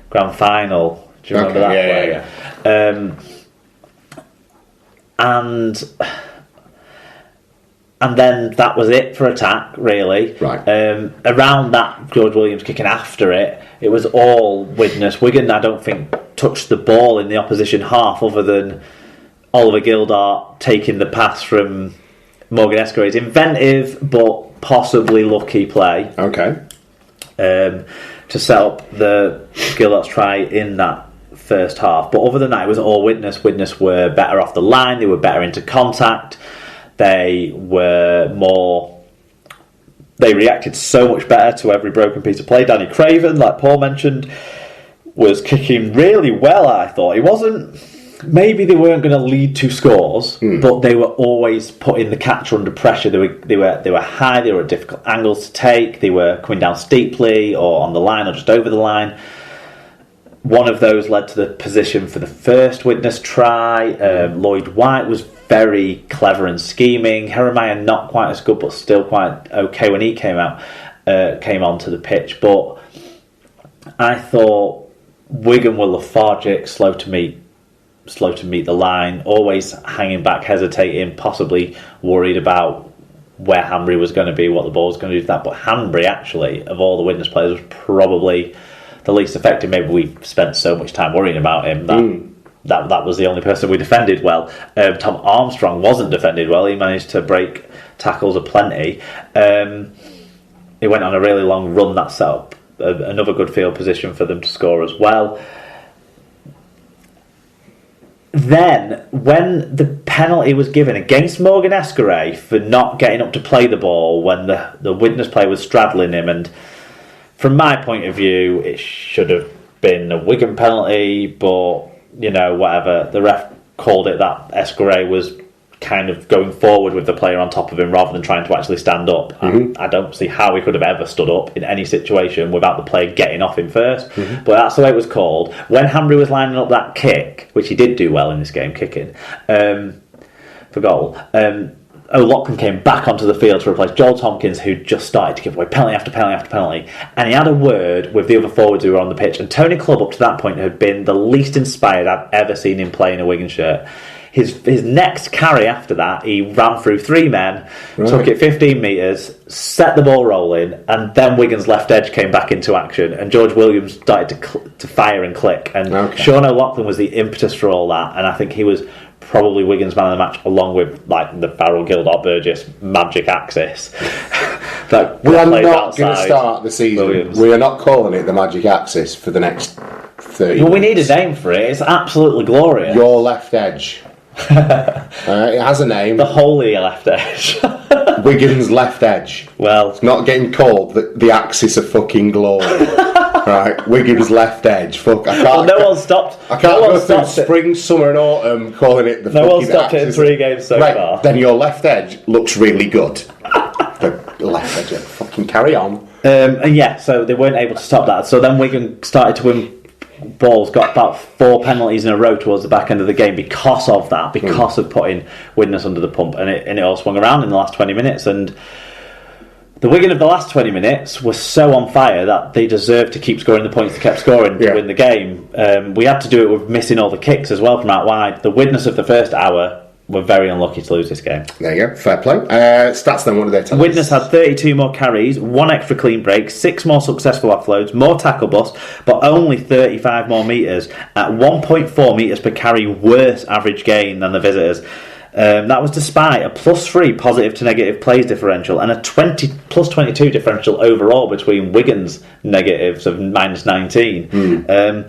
grand final. Do you remember that play? Yeah. And then that was it for attack, really. Right. Around that, George Williams kicking after it, it was all Widnes. Wigan, I don't think, touched the ball in the opposition half other than Oliver Gildart taking the pass from Morgan Escaré's inventive but possibly lucky play. Okay. To set up the Gildart's try in that first half. But other than that, it was all Widnes. Widnes were better off the line, they were better into contact. They reacted so much better to every broken piece of play. Danny Craven, like Paul mentioned, was kicking really well, I thought. It wasn't... Maybe they weren't going to lead to scores, but they were always putting the catcher under pressure. They were high, they were at difficult angles to take, they were coming down steeply or on the line or just over the line. One of those led to the position for the first Widnes try. Lloyd White was very clever and scheming. Jeremiah not quite as good, but still quite okay when he came onto the pitch. But I thought Wigan were lethargic, slow to meet the line, always hanging back, hesitating, possibly worried about where Hanbury was going to be, what the ball was going to do to that. But Hanbury, actually, of all the Widnes players, was probably the least effective. Maybe we spent so much time worrying about him that was the only person we defended well. Tom Armstrong wasn't defended well. He managed to break tackles aplenty. He went on a really long run that set up another good field position for them to score as well. Then, when the penalty was given against Morgan Escaré for not getting up to play the ball when the Widnes player was straddling him, and from my point of view, it should have been a Wigan penalty, but, you know, whatever. The ref called it that Escaré was kind of going forward with the player on top of him rather than trying to actually stand up. I don't see how he could have ever stood up in any situation without the player getting off him first. But that's the way it was called. When Hanbury was lining up that kick, which he did do well in this game, kicking, for goal, O'Loughlin came back onto the field to replace Joel Tompkins, who just started to give away penalty after penalty after penalty. And he had a word with the other forwards who were on the pitch. And Tony Clubb, up to that point, had been the least inspired I've ever seen him play in a Wigan shirt. His next carry after that, he ran through three men, took it 15 metres, set the ball rolling, and then Wigan's left edge came back into action, and George Williams started to fire and click. And Sean O'Loughlin was the impetus for all that, and I think he was probably Wigan's man of the match, along with like the Farrell Gildart Burgess magic axis. We are not going to start the season. Williams. We are not calling it the magic axis for the next 30 Well, we need a name for it. It's absolutely glorious. Your left edge. It has a name. The holy left edge. Wigan's left edge. Well, it's not getting called the axis of fucking glory. Right, Wigan's left edge. Fuck, I can't. Well, no one stopped. I can't go through spring, summer, and autumn calling it the. No fucking one stopped axis. it in 3 games so far. Then your left edge looks really good. The left edge. Fucking carry on. And yeah, so they weren't able to stop that. So then Wigan started to win balls, got about 4 penalties in a row towards the back end of the game because of that, because of putting Widnes under the pump, and it all swung around in the last 20 minutes. And the Wigan of the last 20 minutes was so on fire that they deserved to keep scoring the points they kept scoring to win the game. We had to do it with missing all the kicks as well from out wide. The Widnes of the first hour were very unlucky to lose this game. There you go, fair play. Stats then, what did they tell us? Widnes had 32 more carries, 1 extra clean break, 6 more successful offloads, more tackle busts, but only 35 more metres, at 1.4 metres per carry worse average gain than the visitors. That was despite a +3 positive to negative plays differential and a +22 differential overall between Wigan's negatives of -19.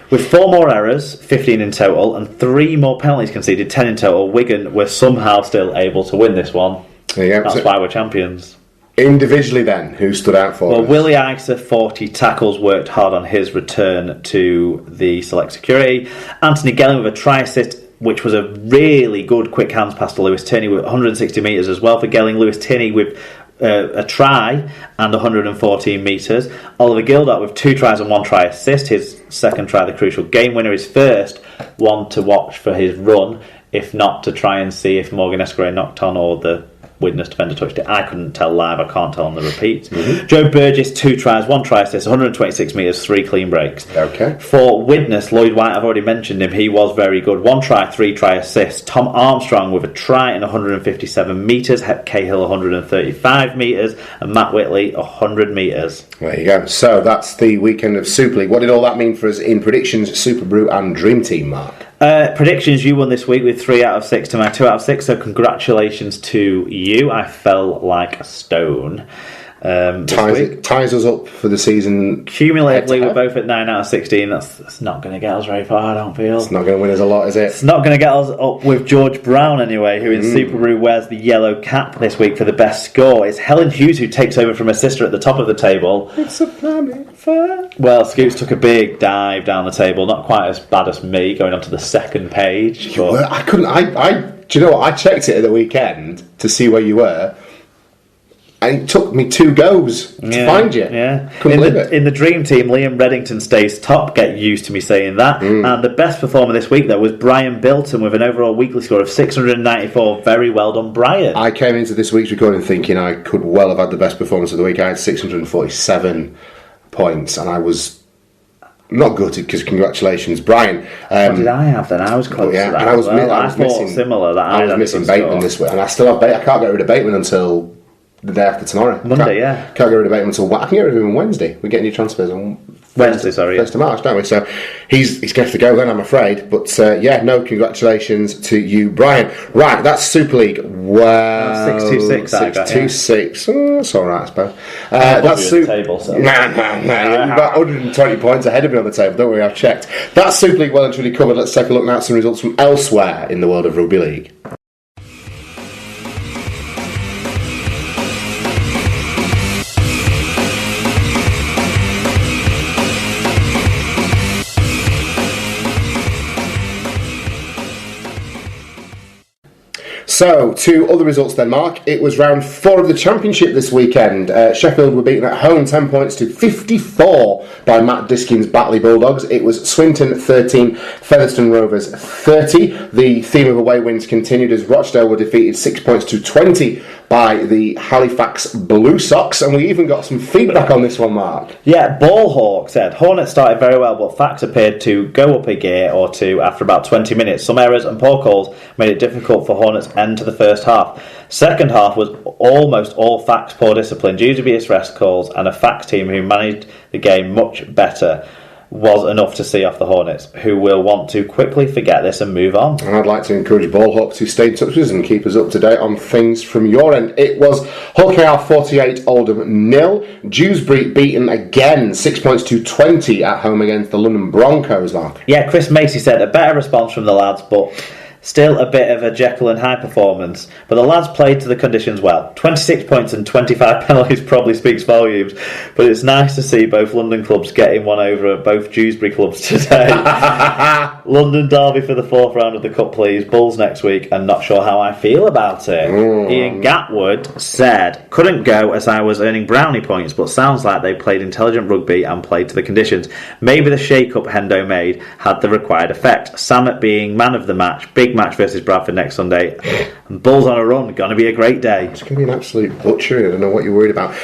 With 4 more errors, 15 in total, and 3 more penalties conceded, 10 in total, Wigan were somehow still able to win this one. That's why we're champions. Individually then, who stood out for us? Well, Willie Isa, 40 tackles, worked hard on his return to the select security. Anthony Gelling with a try assist, which was a really good quick hands pass to Lewis Tierney with 160 metres as well for Gelling. Lewis Tierney with a try and 114 metres. Oliver Gildart with 2 tries and 1 try assist. His second try, the crucial game winner. His first one to watch for his run, if not to try and see if Morgan Escaré knocked on or the Widnes defender touched it. I couldn't tell live, I can't tell on the repeats. Joe Burgess, 2 tries, 1 try assist, 126 metres, 3 clean breaks. Okay. For Widnes, Lloyd White, I've already mentioned him, he was very good. 1 try, 3 try assists. Tom Armstrong with a try and 157 metres, Cahill 135 metres, and Matt Whitley 100 metres. There you go. So that's the weekend of Super League. What did all that mean for us in predictions, Super Brew and Dream Team, Mark? Predictions, you won this week with 3 out of 6 to my 2 out of 6, so congratulations to you. I fell like a stone. Ties us up for the season. Cumulatively, we're both at 9 out of 16. That's not going to get us very far, I don't feel. It's not going to win us a lot, is it? It's not going to get us up with George Brown anyway, who in Super Brew wears the yellow cap this week for the best score. It's Helen Hughes who takes over from her sister at the top of the table. It's a family affair. Well, Scoots took a big dive down the table, not quite as bad as me, going on to the second page. Do you know what? I checked it at the weekend to see where you were. And it took me 2 goes to find you. Yeah. Couldn't believe it. In the Dream Team, Liam Reddington stays top. Get used to me saying that. And the best performer this week, though, was Brian Bilton with an overall weekly score of 694. Very well done, Brian. I came into this week's recording thinking I could well have had the best performance of the week. I had 647 points, and I was not gutted because congratulations, Brian. What did I have then? I was close to that. And I was missing similar. I was missing Bateman this week, and I still have Bateman. I can't get rid of Bateman until the day after tomorrow. Monday, Can't get rid of Bateman until... I can get rid of him on Wednesday. We get new transfers on Wednesday, sorry. 1st of March, don't we? So he's going to have to go then, I'm afraid. But congratulations to you, Brian. Right, that's Super League. Well, 626. 626. That's all right, I suppose. That's the table. So. Nah. You've got 120 points ahead of me on the table. Don't worry, I've checked. That's Super League well and truly covered. Let's take a look now at some results from elsewhere in the world of rugby league. So, 2 other results then, Mark. It was round 4 of the Championship this weekend. Sheffield were beaten at home 10 points to 54 by Matt Diskin's Batley Bulldogs. It was Swinton 13, Featherstone Rovers 30. The theme of away wins continued as Rochdale were defeated 6 points to 20 by the Halifax Blue Sox, and we even got some feedback on this one, Mark. Yeah, Ballhawk said, Hornets started very well, but Fax appeared to go up a gear or 2 after about 20 minutes. Some errors and poor calls made it difficult for Hornets' end to the first half. Second half was almost all Fax poor discipline, dubious rest calls, and a Fax team who managed the game much better was enough to see off the Hornets, who will want to quickly forget this and move on. And I'd like to encourage Ballhawk to stay in touch with us and keep us up to date on things from your end. It was Hull KR 48, Oldham 0. Dewsbury beaten again 6 points to 20 at home against the London Broncos, Mark. Yeah, Chris Macy said a better response from the lads, but still a bit of a Jekyll and Hyde performance, but the lads played to the conditions well. 26 points and 25 penalties probably speaks volumes, but it's nice to see both London clubs getting one over both Dewsbury clubs today. London derby for the 4th round of the Cup, please. Bulls next week, and not sure how I feel about it. Ian Gatwood said, couldn't go as I was earning brownie points, but sounds like they played intelligent rugby and played to the conditions. Maybe the shake-up Hendo made had the required effect. Samet being man of the match, big match versus Bradford next Sunday, and Bulls on a run. Going to be a great day. It's going to be an absolute butchery. I don't know what you're worried about.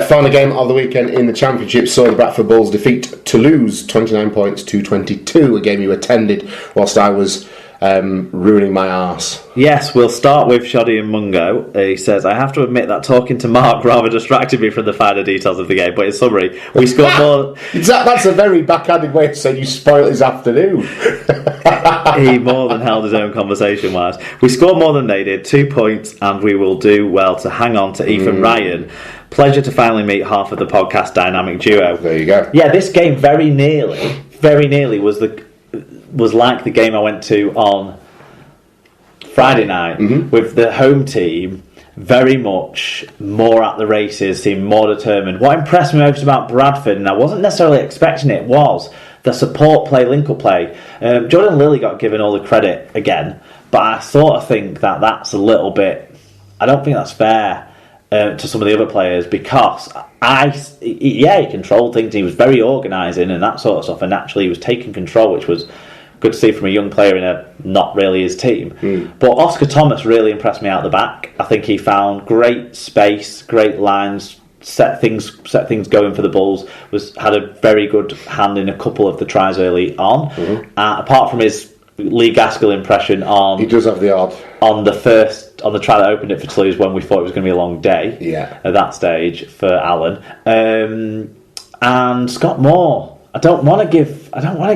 Final game of the weekend in the Championship saw the Bradford Bulls defeat Toulouse 29 points to 22, a game you attended whilst I was ruining my arse. Yes, we'll start with Shoddy and Mungo. He says, I have to admit that talking to Mark rather distracted me from the finer details of the game, but in summary, we scored more... That's a very backhanded way of saying you spoiled his afternoon. He more than held his own conversation-wise. We scored more than they did, 2 points, and we will do well to hang on to Ethan Ryan. Pleasure to finally meet half of the podcast dynamic duo. There you go. Yeah, this game very nearly was like the game I went to on Friday night with the home team very much more at the races, seemed more determined. What impressed me most about Bradford, and I wasn't necessarily expecting it, was the support play, link-up play. Jordan Lilly got given all the credit again, but I sort of think that that's a little bit... I don't think that's fair to some of the other players, because he controlled things, he was very organising and that sort of stuff, and actually he was taking control, which was good to see from a young player in a not really his team. But Oscar Thomas really impressed me out the back. I think he found great space, great lines, set things going for the Bulls. Had a very good hand in a couple of the tries early on. Apart from his Lee Gaskell impression he does have the odd on the try that opened it for Toulouse when we thought it was going to be a long day. At that stage for Alan. And Scott Moore, I don't want to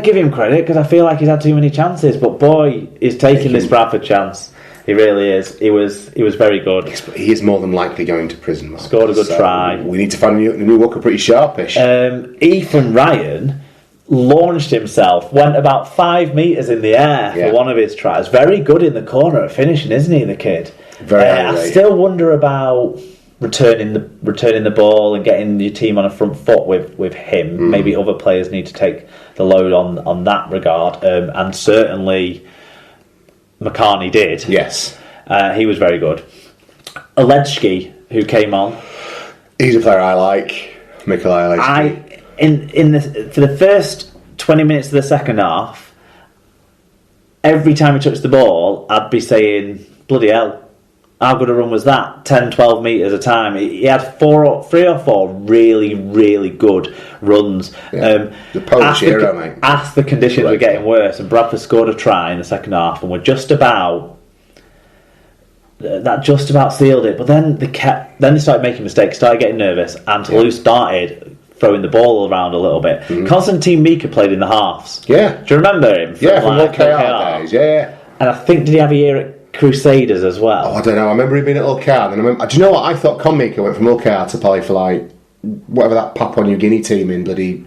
give him credit because I feel like he's had too many chances, but boy, he's taking this Bradford chance. He really is. He was very good. He is more than likely going to prison, Mark. Scored a good try. We need to find a new Walker pretty sharpish. Ethan Ryan launched himself, went about 5 metres in the air for one of his tries. Very good in the corner at finishing, isn't he, the kid? Very I still wonder about returning the ball and getting your team on a front foot with him. Maybe other players need to take the load on that regard. And certainly McCartney did. Yes. He was very good. Oledzki, who came on. He's a player I like. Mikel Oledzki. For the first 20 minutes of the second half, every time he touched the ball, I'd be saying, bloody hell, how good a run was that? 10, 12 metres a time. He had 3 or 4 really, really good runs. The Polish hero, mate. As the conditions were getting worse, and Bradford scored a try in the second half, and were just about sealed it. But then they started making mistakes, started getting nervous, and Toulouse started throwing the ball around a little bit. Constantine Mika played in the halves. Yeah. Do you remember him? From OKR days, yeah. And I think, did he have a year at Crusaders as well? Oh, I don't know. I remember him being at OKR. Do you know what? I thought Con Mika went from OKR to play for, like, whatever that Papua New Guinea team in bloody...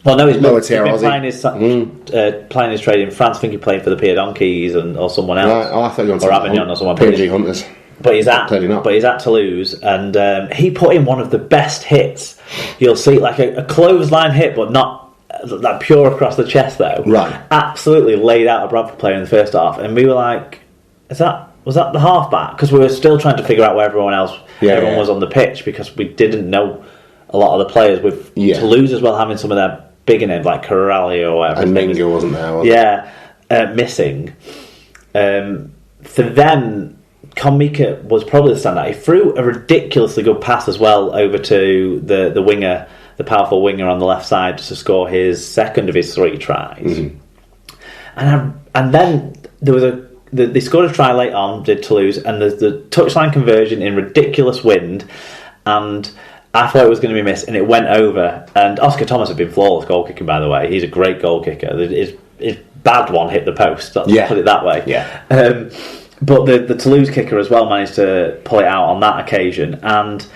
Well, no, he's been playing his trade in France. I think he played for the Pierre Donkeys or someone else. Right. Oh, I thought you wanted or Avignon or someone. PNG Hunters. But he's at Toulouse, and he put in one of the best hits. You'll see, like a clothesline hit, but not that pure across the chest, though. Right. Absolutely laid out a Bradford player in the first half, and we were like, was that the halfback? Because we were still trying to figure out where everyone was on the pitch, because we didn't know a lot of the players, with Toulouse as well having some of their bigger names like Corrali or whatever. And Mingo wasn't there, was he? Missing. For them, Konmika was probably the standout. He threw a ridiculously good pass as well over to the winger, the powerful winger on the left side, to score his second of his 3 tries. And then there was they scored a try late on, did Toulouse, and the touchline conversion in ridiculous wind, and I thought it was going to be missed, and it went over. And Oscar Thomas had been flawless goal kicking, by the way. He's a great goal kicker. His bad one hit the post. Let's put it that way. Yeah. But the Toulouse kicker as well managed to pull it out on that occasion, and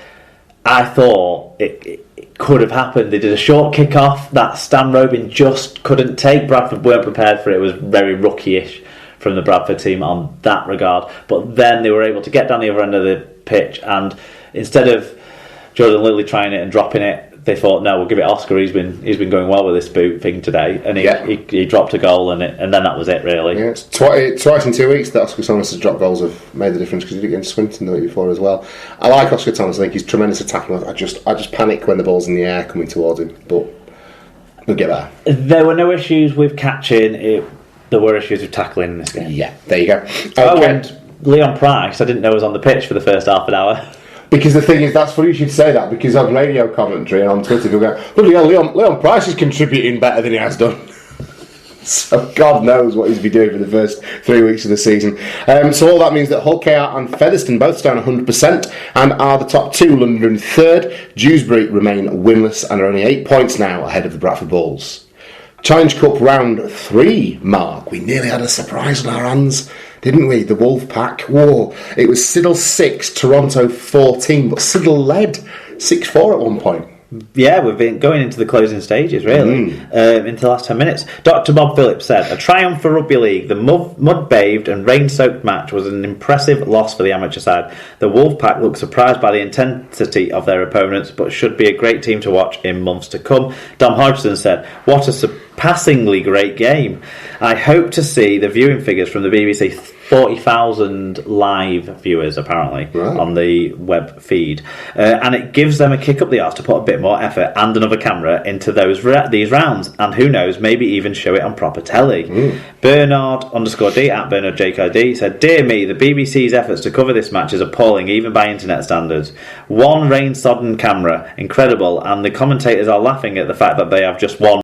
I thought it could have happened. They did a short kick-off that Stan Robin just couldn't take. Bradford weren't prepared for it. It was very rookie-ish from the Bradford team on that regard. But then they were able to get down the other end of the pitch, and instead of Jordan Lilly trying it and dropping it, they thought, no, we'll give it Oscar. He's been going well with this boot thing today, and he dropped a goal, and then that was it, really. Yeah, it's twice in 2 weeks that Oscar Thomas' drop goals have made the difference, because he did it against Swinton the week before as well. I like Oscar Thomas. I think he's tremendous attacking. I just panic when the ball's in the air coming towards him, but we'll get there. There were no issues with catching. There were issues with tackling in this game. Yeah, there you go. Okay. Oh, and Leon Price, I didn't know was on the pitch for the first half an hour. Because the thing is, that's funny you should say that, because on radio commentary and on Twitter, people go, "Bloody hell, Leon Price is contributing better than he has done." So God knows what he's been doing for the first 3 weeks of the season. So all that means that Hull KR and Featherstone both stand 100% and are the top 2. London in 3rd. Dewsbury remain winless and are only 8 points now ahead of the Bradford Bulls. Challenge Cup round 3, Mark. We nearly had a surprise on our hands, didn't we? The Wolfpack. Whoa. It was Siddal 6, Toronto 14, but Siddal led 6-4 at one point. Yeah, we've been going into the closing stages, really, into the last 10 minutes. Dr. Bob Phillips said, a triumph for Rugby League. The mud-bathed and rain-soaked match was an impressive loss for the amateur side. The Wolfpack looked surprised by the intensity of their opponents, but should be a great team to watch in months to come. Dom Hodgson said, what a passingly great game. I hope to see the viewing figures from the BBC. 40,000 live viewers apparently on the web feed, and it gives them a kick up the arse to put a bit more effort and another camera into these rounds, and who knows, maybe even show it on proper telly. Bernard_D at BernardJKD said, "Dear me, the BBC's efforts to cover this match is appalling even by internet standards. One rain-sodden camera, incredible, and the commentators are laughing at the fact that they have just one